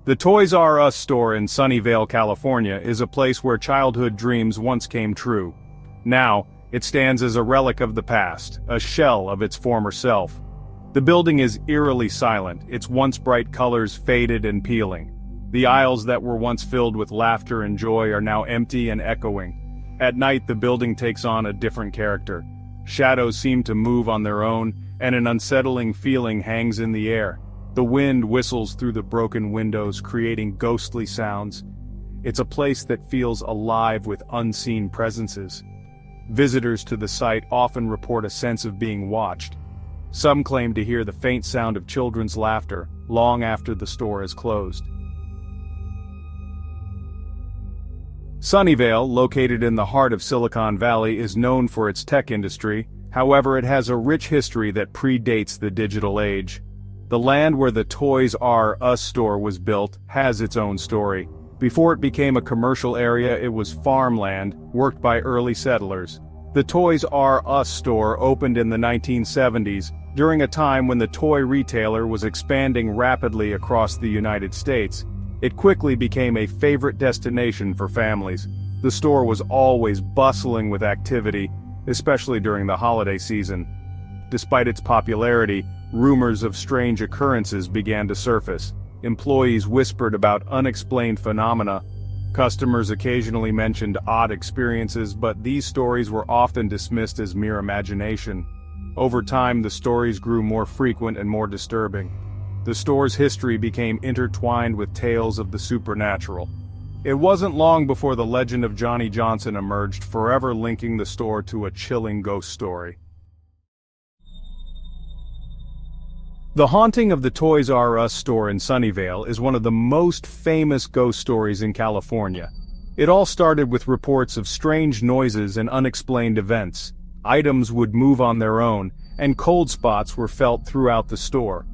The Toys R Us store in Sunnyvale, California is a place where childhood dreams once came true. Now, it stands as a relic of the past, a shell of its former self. The building is eerily silent, its once bright colors faded and peeling. The aisles that were once filled with laughter and joy are now empty and echoing. At night, the building takes on a different character. Shadows seem to move on their own, and an unsettling feeling hangs in the air. The wind whistles through the broken windows, creating ghostly sounds. It's a place that feels alive with unseen presences. Visitors to the site often report a sense of being watched. Some claim to hear the faint sound of children's laughter, long after the store is closed. Sunnyvale, located in the heart of Silicon Valley, is known for its tech industry. However, it has a rich history that predates the digital age. The land where the Toys R Us store was built has its own story. Before it became a commercial area, it was farmland, worked by early settlers. The Toys R Us store opened in the 1970s, during a time when the toy retailer was expanding rapidly across the United States. It quickly became a favorite destination for families. The store was always bustling with activity, especially during the holiday season. Despite its popularity, rumors of strange occurrences began to surface. Employees whispered about unexplained phenomena. Customers occasionally mentioned odd experiences, but these stories were often dismissed as mere imagination. Over time, the stories grew more frequent and more disturbing. The store's history became intertwined with tales of the supernatural. It wasn't long before the legend of Johnny Johnson emerged, forever linking the store to a chilling ghost story. The haunting of the Toys R Us store in Sunnyvale is one of the most famous ghost stories in California. It all started with reports of strange noises and unexplained events. Items would move on their own, and cold spots were felt throughout the store.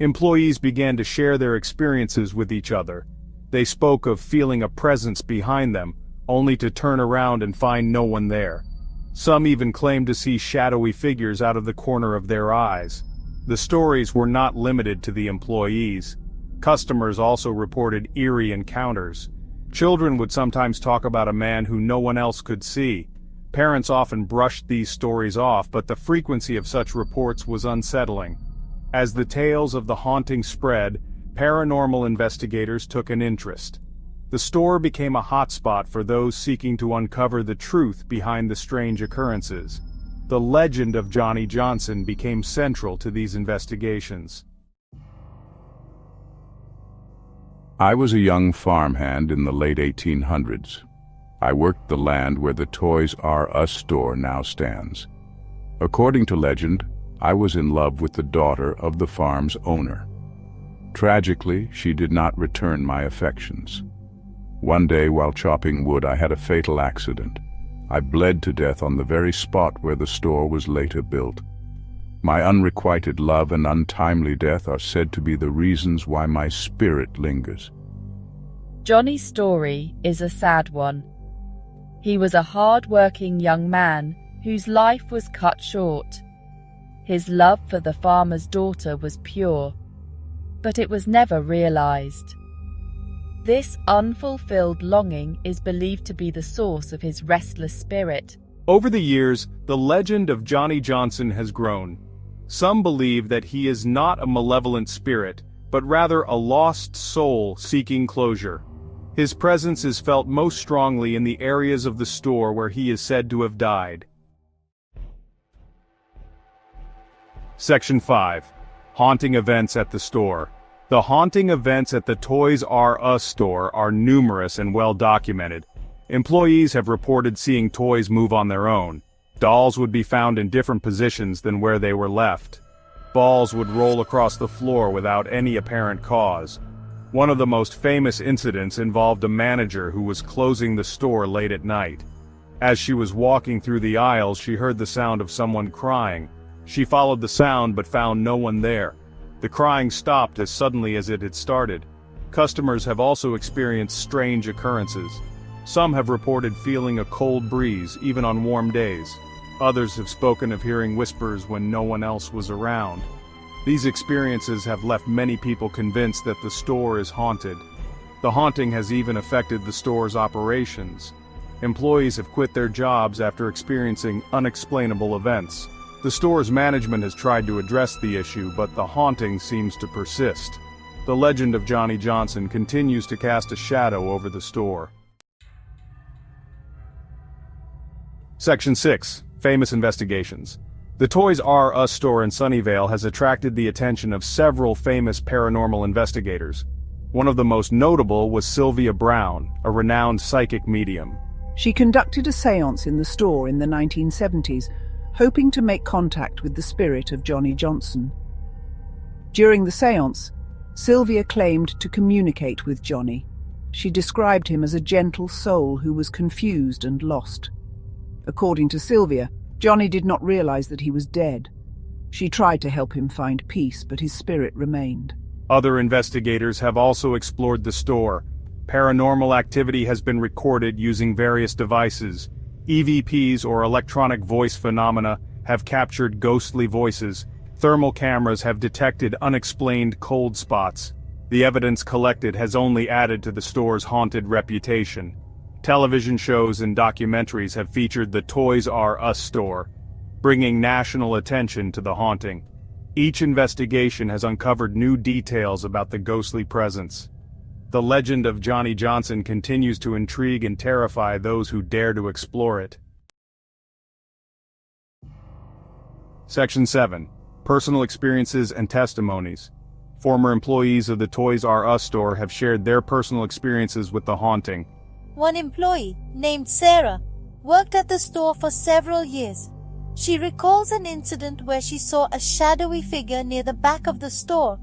Employees began to share their experiences with each other. They spoke of feeling a presence behind them, only to turn around and find no one there. Some even claimed to see shadowy figures out of the corner of their eyes. The stories were not limited to the employees. Customers also reported eerie encounters. Children would sometimes talk about a man who no one else could see. Parents often brushed these stories off, but the frequency of such reports was unsettling. As the tales of the haunting spread, paranormal investigators took an interest. The store became a hotspot for those seeking to uncover the truth behind the strange occurrences. The legend of Johnny Johnson became central to these investigations. I was a young farmhand in the late 1800s. I worked the land where the Toys R Us store now stands. According to legend, I was in love with the daughter of the farm's owner. Tragically, she did not return my affections. One day while chopping wood, I had a fatal accident. I bled to death on the very spot where the store was later built. My unrequited love and untimely death are said to be the reasons why my spirit lingers. Johnny's story is a sad one. He was a hard-working young man whose life was cut short. His love for the farmer's daughter was pure, but it was never realized. This unfulfilled longing is believed to be the source of his restless spirit. Over the years, the legend of Johnny Johnson has grown. Some believe that he is not a malevolent spirit, but rather a lost soul seeking closure. His presence is felt most strongly in the areas of the store where he is said to have died. Section 5. Haunting events at the store. The haunting events at the Toys R Us store are numerous and well documented. Employees have reported seeing toys move on their own. Dolls would be found in different positions than where they were left. Balls would roll across the floor without any apparent cause. One of the most famous incidents involved a manager who was closing the store late at night. As she was walking through the aisles, she heard the sound of someone crying. She followed the sound but found no one there. The crying stopped as suddenly as it had started. Customers have also experienced strange occurrences. Some have reported feeling a cold breeze, even on warm days. Others have spoken of hearing whispers when no one else was around. These experiences have left many people convinced that the store is haunted. The haunting has even affected the store's operations. Employees have quit their jobs after experiencing unexplainable events. The store's management has tried to address the issue, but the haunting seems to persist. The legend of Johnny Johnson continues to cast a shadow over the store. Section 6. Famous Investigations. The Toys R Us store in Sunnyvale has attracted the attention of several famous paranormal investigators. One of the most notable was Sylvia Brown, a renowned psychic medium. She conducted a séance in the store in the 1970s, hoping to make contact with the spirit of Johnny Johnson. During the séance, Sylvia claimed to communicate with Johnny. She described him as a gentle soul who was confused and lost. According to Sylvia, Johnny did not realize that he was dead. She tried to help him find peace, but his spirit remained. Other investigators have also explored the store. Paranormal activity has been recorded using various devices. EVPs, or electronic voice phenomena, have captured ghostly voices. Thermal cameras have detected unexplained cold spots. The evidence collected has only added to the store's haunted reputation. Television shows and documentaries have featured the Toys R Us store, bringing national attention to the haunting. Each investigation has uncovered new details about the ghostly presence. The legend of Johnny Johnson continues to intrigue and terrify those who dare to explore it. Section 7. Personal Experiences and Testimonies. Former employees of the Toys R Us store have shared their personal experiences with the haunting. One employee, named Sarah, worked at the store for several years. She recalls an incident where she saw a shadowy figure near the back of the store.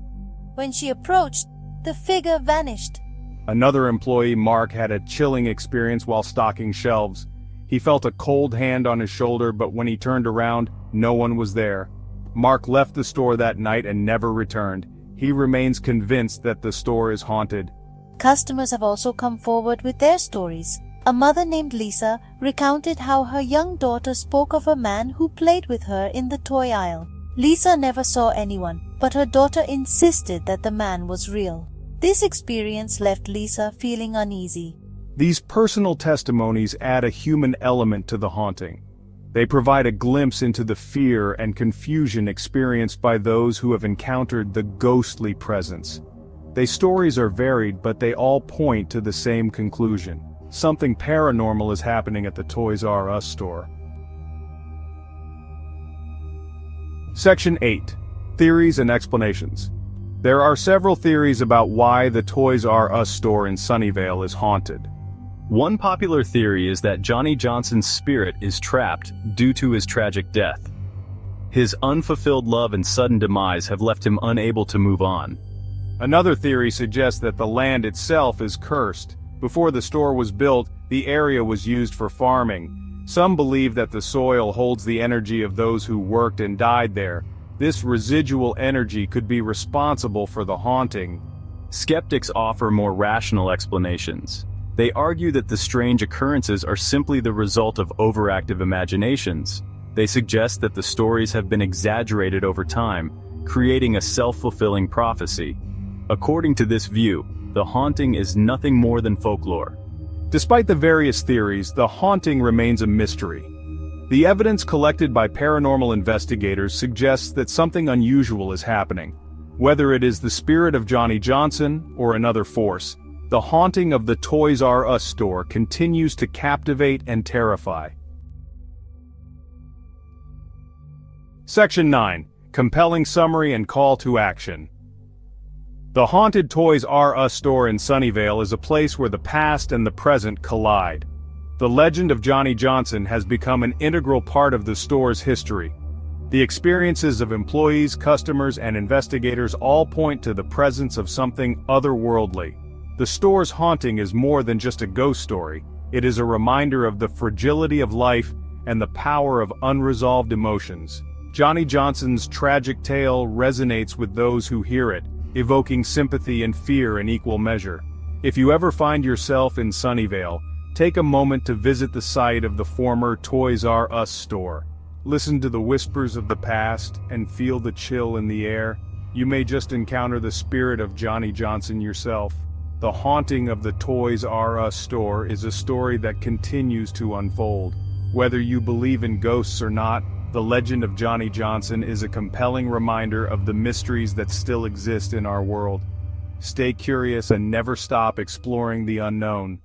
When she approached, the figure vanished. Another employee, Mark, had a chilling experience while stocking shelves. He felt a cold hand on his shoulder, but when he turned around, no one was there. Mark left the store that night and never returned. He remains convinced that the store is haunted. Customers have also come forward with their stories. A mother named Lisa recounted how her young daughter spoke of a man who played with her in the toy aisle. Lisa never saw anyone, but her daughter insisted that the man was real. This experience left Lisa feeling uneasy. These personal testimonies add a human element to the haunting. They provide a glimpse into the fear and confusion experienced by those who have encountered the ghostly presence. Their stories are varied, but they all point to the same conclusion. Something paranormal is happening at the Toys R Us store. Section 8. Theories and Explanations. There are several theories about why the Toys R Us store in Sunnyvale is haunted. One popular theory is that Johnny Johnson's spirit is trapped due to his tragic death. His unfulfilled love and sudden demise have left him unable to move on. Another theory suggests that the land itself is cursed. Before the store was built, the area was used for farming. Some believe that the soil holds the energy of those who worked and died there. This residual energy could be responsible for the haunting. Skeptics offer more rational explanations. They argue that the strange occurrences are simply the result of overactive imaginations. They suggest that the stories have been exaggerated over time, creating a self-fulfilling prophecy. According to this view, the haunting is nothing more than folklore. Despite the various theories, the haunting remains a mystery. The evidence collected by paranormal investigators suggests that something unusual is happening. Whether it is the spirit of Johnny Johnson or another force, the haunting of the Toys R Us store continues to captivate and terrify. Section 9. Compelling Summary and Call to Action. The haunted Toys R Us store in Sunnyvale is a place where the past and the present collide. The legend of Johnny Johnson has become an integral part of the store's history. The experiences of employees, customers, and investigators all point to the presence of something otherworldly. The store's haunting is more than just a ghost story. It is a reminder of the fragility of life and the power of unresolved emotions. Johnny Johnson's tragic tale resonates with those who hear it, evoking sympathy and fear in equal measure. If you ever find yourself in Sunnyvale, take a moment to visit the site of the former Toys R Us store. Listen to the whispers of the past and feel the chill in the air. You may just encounter the spirit of Johnny Johnson yourself. The haunting of the Toys R Us store is a story that continues to unfold. Whether you believe in ghosts or not, the legend of Johnny Johnson is a compelling reminder of the mysteries that still exist in our world. Stay curious and never stop exploring the unknown.